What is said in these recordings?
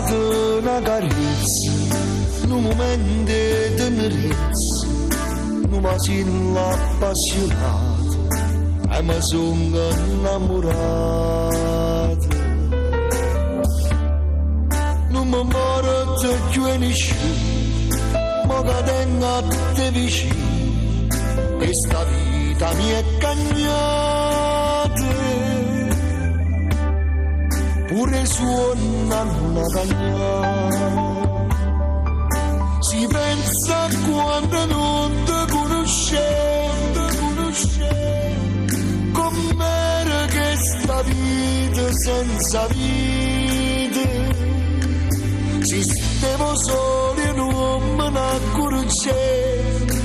stata una carezza, un momento di tenerezza, non mi sono appassionato e mi sono innamorato. Non mi muore più nessuno, ma che tengo a te vicino, questa vita mi è cagnata. Pure suona una cagnata. Si pensa quando non ti conoscevo, com'era che sta vita senza vita. Si stavo soli e non me ne accorgevo,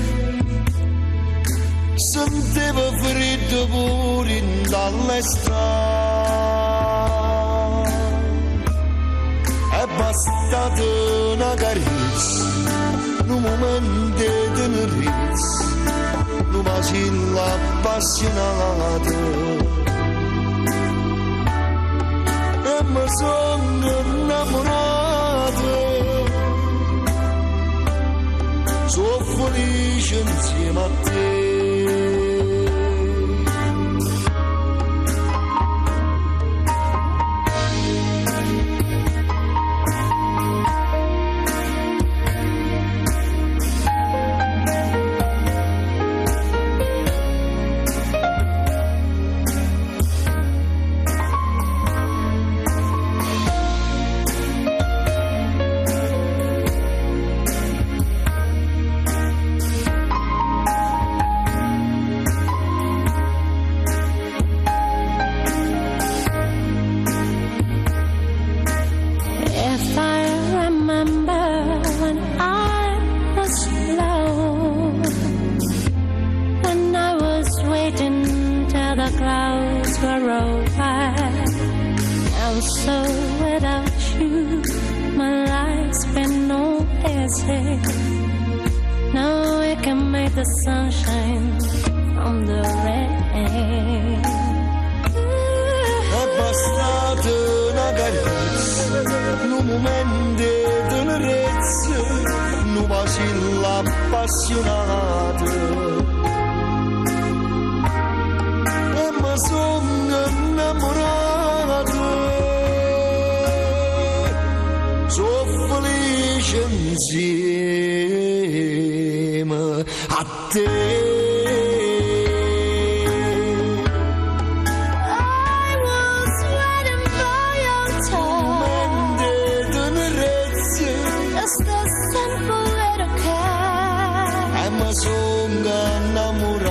sentivo freddo pure dalle strade. È bastata una carezza, un momento di tenerezza, non mi sono appassionato e mi sono innamorato. Sono felice insieme a te. Clouds were over. Now so without you, my life's been no easy. Now we can make the sunshine from the rain. È bastata una carezza, un momento di tenerezza, non mi sono appassionato. Sono innamorato, sono felice insieme a te. I was waiting for your touch, just a simple little care. E mi sono innamorato.